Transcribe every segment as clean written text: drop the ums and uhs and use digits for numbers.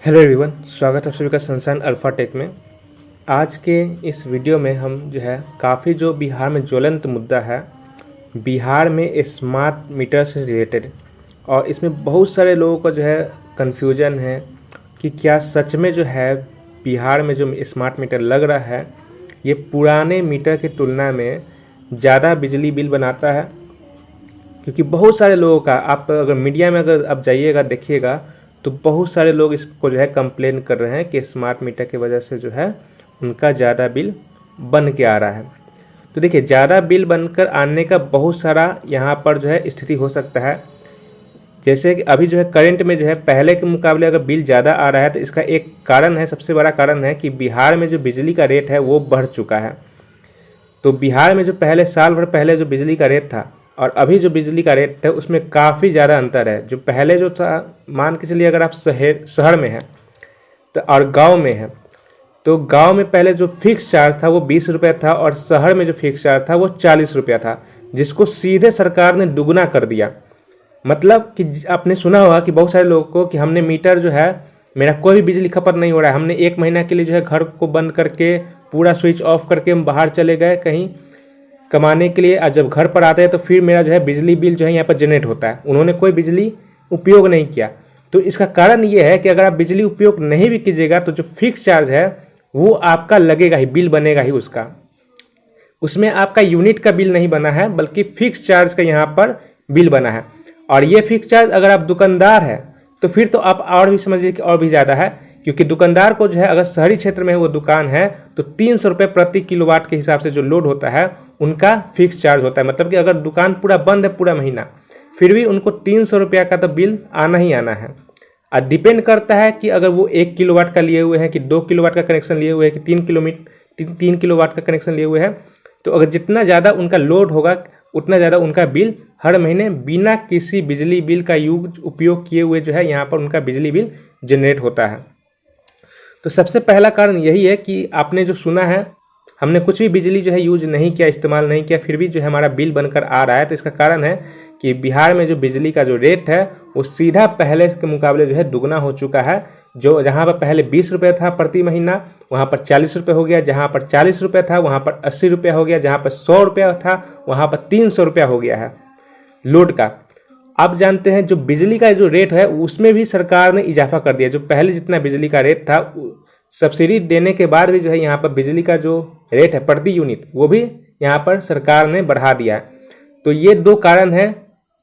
Hello everyone, स्वागत है आप सभी का सनशाइन अल्फा टेक में। आज के इस वीडियो में हम काफ़ी जो बिहार में ज्वलंत मुद्दा है, बिहार में स्मार्ट मीटर से रिलेटेड, और इसमें बहुत सारे लोगों का कन्फ्यूजन है कि क्या सच में बिहार में जो स्मार्ट मीटर लग रहा है ये पुराने मीटर की तुलना में ज़्यादा बिजली बिल बनाता है। क्योंकि बहुत सारे लोगों का, आप अगर मीडिया में अगर आप जाइएगा देखिएगा तो बहुत सारे लोग इसको कंप्लेन कर रहे हैं कि स्मार्ट मीटर की वजह से उनका ज़्यादा बिल बन के आ रहा है। तो देखिए, ज़्यादा बिल बनकर आने का बहुत सारा यहाँ पर स्थिति हो सकता है। जैसे कि अभी करंट में पहले के मुकाबले अगर बिल ज़्यादा आ रहा है तो इसका एक कारण है, सबसे बड़ा कारण है कि बिहार में जो बिजली का रेट है वो बढ़ चुका है। तो बिहार में जो पहले साल भर पहले जो बिजली का रेट था और अभी जो बिजली का रेट है उसमें काफ़ी ज़्यादा अंतर है। जो पहले जो था, मान के चलिए अगर आप शहर में हैं तो और गांव में है, तो गांव में पहले जो फिक्स चार्ज था वो 20 रुपये था और शहर में जो फिक्स चार्ज था वो 40 रुपया था, जिसको सीधे सरकार ने दुगना कर दिया। मतलब कि आपने सुना होगा कि बहुत सारे लोगों को कि हमने मीटर मेरा कोई भी बिजली खपत नहीं हो रहा है, हमने 1 महीना के लिए घर को बंद करके पूरा स्विच ऑफ करके हम बाहर चले गए कहीं कमाने के लिए, और जब घर पर आते हैं तो फिर मेरा बिजली बिल यहाँ पर जनरेट होता है। उन्होंने कोई बिजली उपयोग नहीं किया। तो इसका कारण ये है कि अगर आप बिजली उपयोग नहीं भी कीजिएगा तो जो फिक्स चार्ज है वो आपका लगेगा ही, बिल बनेगा ही उसका। उसमें आपका यूनिट का बिल नहीं बना है बल्कि फिक्स चार्ज का यहाँ पर बिल बना है। और ये फिक्स चार्ज अगर आप दुकानदार है तो फिर तो आप और भी समझिए कि और भी ज़्यादा है, क्योंकि दुकानदार को अगर शहरी क्षेत्र में वो दुकान है तो 300 रुपये प्रति किलोवाट के हिसाब से जो लोड होता है उनका फिक्स चार्ज होता है। मतलब कि अगर दुकान पूरा बंद है पूरा महीना, फिर भी उनको 300 रुपया का तो बिल आना ही आना है। और डिपेंड करता है कि अगर वो 1 किलोवाट का लिए हुए हैं कि 2 किलोवाट का कनेक्शन लिए हुए हैं कि 3 किलोवाट का कनेक्शन लिए हुए हैं, तो अगर जितना ज़्यादा उनका लोड होगा उतना ज़्यादा उनका बिल हर महीने बिना किसी बिजली बिल का उपयोग किए हुए यहाँ पर उनका बिजली बिल जनरेट होता है। तो सबसे पहला कारण यही है कि आपने जो सुना है, हमने कुछ भी बिजली यूज नहीं किया, इस्तेमाल नहीं किया, फिर भी हमारा बिल बनकर आ रहा है। तो इसका कारण है कि बिहार में जो बिजली का जो रेट है वो सीधा पहले के मुकाबले दुगना हो चुका है। जो जहाँ पर पहले 20 रुपये था प्रति महीना, वहाँ पर 40 रुपये हो गया। जहाँ पर 40 रुपये था वहाँ पर 80 रुपया हो गया। जहाँ पर 100 रुपया था वहाँ पर 300 रुपया हो गया है लोड का। आप जानते हैं जो बिजली का जो रेट है उसमें भी सरकार ने इजाफा कर दिया। जो पहले जितना बिजली का रेट था, सब्सिडी देने के बाद भी यहाँ पर बिजली का जो रेट है प्रति यूनिट वो भी यहाँ पर सरकार ने बढ़ा दिया है। तो ये दो कारण है,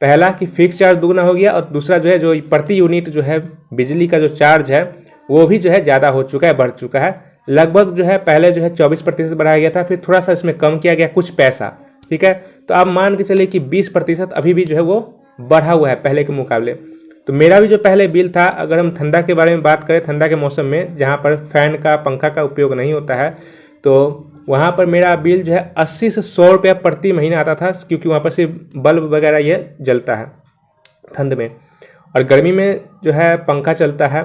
पहला कि फिक्स चार्ज दुगना हो गया और दूसरा जो प्रति यूनिट बिजली का जो चार्ज है वो भी ज़्यादा हो चुका है, बढ़ चुका है। लगभग पहले 24% बढ़ाया गया था, फिर थोड़ा सा इसमें कम किया गया कुछ पैसा, ठीक है। तो आप मान के चलिए कि 20% अभी भी वो बढ़ा हुआ है पहले के मुकाबले। तो मेरा भी जो पहले बिल था, अगर हम ठंडा के बारे में बात करें, ठंडा के मौसम में जहाँ पर फैन का पंखा का उपयोग नहीं होता है, तो वहाँ पर मेरा बिल 80 से 100 रुपया प्रति महीना आता था, क्योंकि वहाँ पर सिर्फ बल्ब वगैरह ये जलता है ठंड में। और गर्मी में पंखा चलता है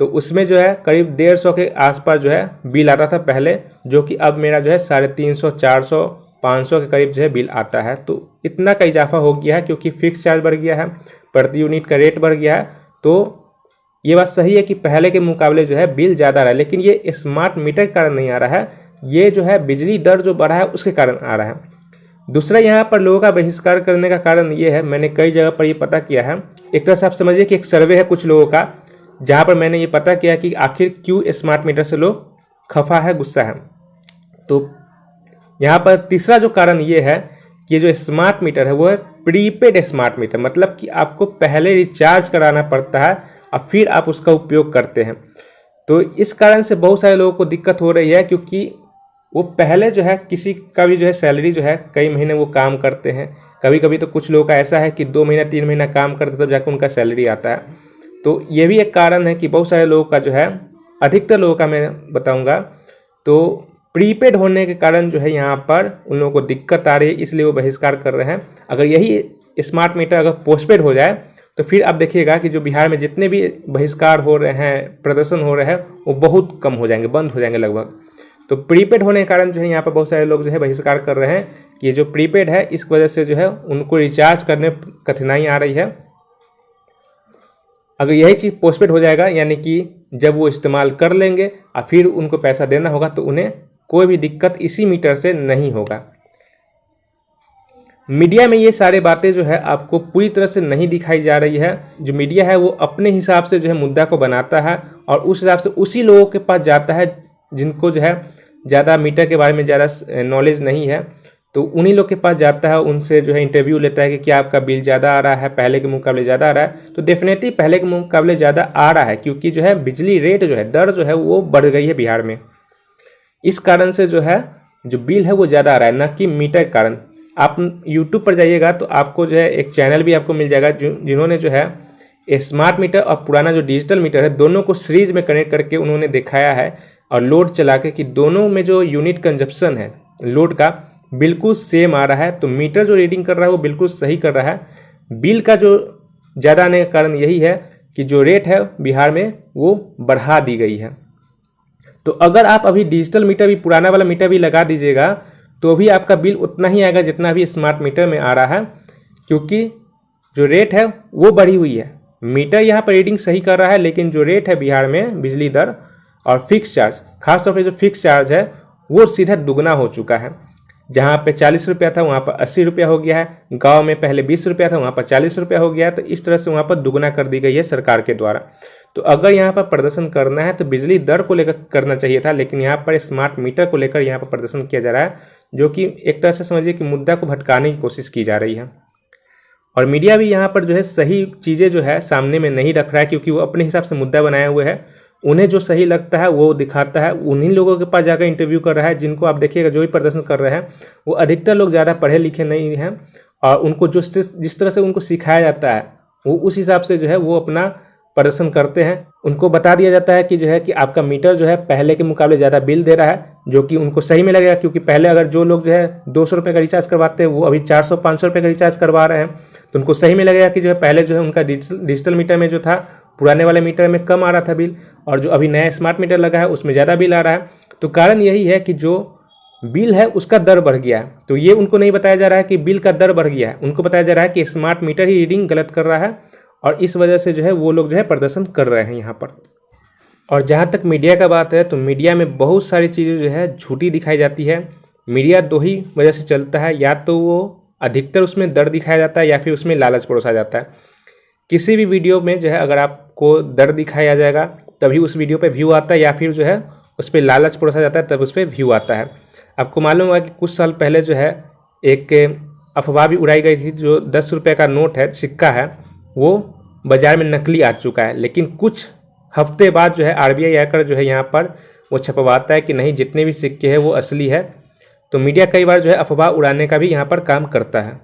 तो उसमें करीब 150 के आसपास बिल आता था पहले, जो कि अब मेरा 350, 400, 500 के करीब बिल आता है। तो इतना का इजाफा हो गया है क्योंकि फिक्स चार्ज बढ़ गया है, प्रति यूनिट का रेट बढ़ गया है। तो ये बात सही है कि पहले के मुकाबले बिल ज़्यादा आ रहा है, लेकिन ये स्मार्ट मीटर के कारण नहीं आ रहा है, ये बिजली दर जो बढ़ा है उसके कारण आ रहा है। दूसरा यहाँ पर लोगों का बहिष्कार करने का कारण ये है, मैंने कई जगह पर ये पता किया है। एक तरह से आप समझिए कि एक सर्वे है कुछ लोगों का, जहाँ पर मैंने ये पता किया कि आखिर क्यों स्मार्ट मीटर से लोग खफा है, गुस्सा है। तो यहाँ पर तीसरा जो कारण ये है कि जो स्मार्ट मीटर है वो है प्रीपेड स्मार्ट मीटर, मतलब कि आपको पहले रिचार्ज कराना पड़ता है और फिर आप उसका उपयोग करते हैं। तो इस कारण से बहुत सारे लोगों को दिक्कत हो रही है, क्योंकि वो पहले किसी का भी सैलरी कई महीने वो काम करते हैं। कभी कभी तो कुछ लोगों का ऐसा है कि 2 महीना 3 महीना काम करते तब जाकर उनका सैलरी आता है। तो ये भी एक कारण है कि बहुत सारे लोगों का अधिकतर लोगों का मैं बताऊँगा, तो प्रीपेड होने के कारण यहाँ पर उन लोगों को दिक्कत आ रही है, इसलिए वो बहिष्कार कर रहे हैं। अगर यही स्मार्ट मीटर अगर पोस्टपेड हो जाए तो फिर आप देखिएगा कि जो बिहार में जितने भी बहिष्कार हो रहे हैं, प्रदर्शन हो रहे हैं, वो बहुत कम हो जाएंगे, बंद हो जाएंगे लगभग। तो प्रीपेड होने के कारण यहाँ पर बहुत सारे लोग बहिष्कार कर रहे हैं कि ये जो प्रीपेड है इस वजह से उनको रिचार्ज करने कठिनाई आ रही है। अगर यही चीज़ पोस्टपेड हो जाएगा, यानी कि जब वो इस्तेमाल कर लेंगे और फिर उनको पैसा देना होगा तो उन्हें कोई भी दिक्कत इसी मीटर से नहीं होगा। मीडिया में ये सारी बातें जो है आपको पूरी तरह से नहीं दिखाई जा रही है। जो मीडिया है वो अपने हिसाब से जो है मुद्दा को बनाता है और उस हिसाब से उसी लोगों के पास जाता है जिनको जो है ज़्यादा मीटर के बारे में ज़्यादा नॉलेज नहीं है, तो उन्हीं लोग के पास जाता है, उनसे जो है इंटरव्यू लेता है कि क्या आपका बिल ज़्यादा आ रहा है, पहले के मुकाबले ज़्यादा आ रहा है। तो डेफिनेटली पहले के मुकाबले ज़्यादा आ रहा है, क्योंकि जो है बिजली रेट जो है, दर जो है वो बढ़ गई है बिहार में। इस कारण से जो है जो बिल है वो ज़्यादा आ रहा है, न कि मीटर के कारण। आप यूट्यूब पर जाइएगा तो आपको जो है एक चैनल भी आपको मिल जाएगा जिन्होंने जो है स्मार्ट मीटर और पुराना जो डिजिटल मीटर है दोनों को सीरीज में कनेक्ट करके उन्होंने दिखाया है और लोड चला के कि दोनों में जो यूनिट कंजप्शन है लोड का बिल्कुल सेम आ रहा है। तो मीटर जो रीडिंग कर रहा है वो बिल्कुल सही कर रहा है। बिल का जो ज़्यादा आने का कारण यही है कि जो रेट है बिहार में वो बढ़ा दी गई है। तो अगर आप अभी डिजिटल मीटर भी, पुराना वाला मीटर भी लगा दीजिएगा तो भी आपका बिल उतना ही आएगा जितना भी स्मार्ट मीटर में आ रहा है, क्योंकि जो रेट है वो बढ़ी हुई है। मीटर यहाँ पर रीडिंग सही कर रहा है, लेकिन जो रेट है बिहार में बिजली दर और फिक्स चार्ज, खासतौर पर जो फिक्स चार्ज है वो सीधा दुगना हो चुका है। जहाँ पे 40 रुपया था वहाँ पर 80 रुपया हो गया है। गांव में पहले 20 रुपया था वहाँ पर 40 रुपया हो गया है। तो इस तरह से वहाँ पर दुगना कर दी गई है सरकार के द्वारा। तो अगर यहाँ पर प्रदर्शन करना है तो बिजली दर को लेकर करना चाहिए था, लेकिन यहाँ पर स्मार्ट मीटर को लेकर यहाँ पर प्रदर्शन किया जा रहा है, जो कि एक तरह से समझिए कि मुद्दा को भटकाने की कोशिश की जा रही है। और मीडिया भी यहाँ पर जो है सही चीज़ें जो है सामने में नहीं रख रहा है, क्योंकि वो अपने हिसाब से मुद्दा बनाए हुए है। उन्हें जो सही लगता है वो दिखाता है, उन्हीं लोगों के पास जाकर इंटरव्यू कर रहा है जिनको आप देखिएगा जो भी प्रदर्शन कर रहे हैं वो अधिकतर लोग ज़्यादा पढ़े लिखे नहीं हैं, और उनको जिस तरह से उनको सिखाया जाता है वो उस हिसाब से जो है वो अपना प्रदर्शन करते हैं। उनको बता दिया जाता है कि जो है कि आपका मीटर जो है पहले के मुकाबले ज़्यादा बिल दे रहा है, जो कि उनको सही में लगेगा, क्योंकि पहले अगर जो लोग जो है 200 रुपये का रिचार्ज करवाते हैं वो अभी 400-500 रुपये का रिचार्ज करवा रहे हैं, तो उनको सही में लगेगा कि जो है पहले जो है उनका डिजिटल मीटर में जो था, पुराने वाले मीटर में कम आ रहा था बिल, और जो अभी नया स्मार्ट मीटर लगा है उसमें ज़्यादा बिल आ रहा है। तो कारण यही है कि जो बिल है उसका दर बढ़ गया है। तो ये उनको नहीं बताया जा रहा है कि बिल का दर बढ़ गया है, उनको बताया जा रहा है कि स्मार्ट मीटर ही रीडिंग गलत कर रहा है, और इस वजह से जो है वो लोग जो है प्रदर्शन कर रहे हैं यहाँ पर। और जहाँ तक मीडिया का बात है तो मीडिया में बहुत सारी चीज़ें जो है झूठी दिखाई जाती है। मीडिया दो ही वजह से चलता है, या तो वो अधिकतर उसमें दर दिखाया जाता है या फिर उसमें लालच परोसा जाता है। किसी भी वीडियो में जो है अगर आपको दर दिखाया जाएगा तभी उस वीडियो पे व्यू आता है, या फिर जो है उस पर लालच परोसा जाता है तब उस पर व्यू आता है। आपको मालूम होगा कि कुछ साल पहले जो है एक अफवाह भी उड़ाई गई थी, जो 10 रुपये का नोट है, सिक्का है, वो बाज़ार में नकली आ चुका है। लेकिन कुछ हफ्ते बाद जो है RBI आकर जो है यहाँ पर वो छपवाता है कि नहीं, जितने भी सिक्के हैं वो असली है। तो मीडिया कई बार जो है अफवाह उड़ाने का भी यहाँ पर काम करता है।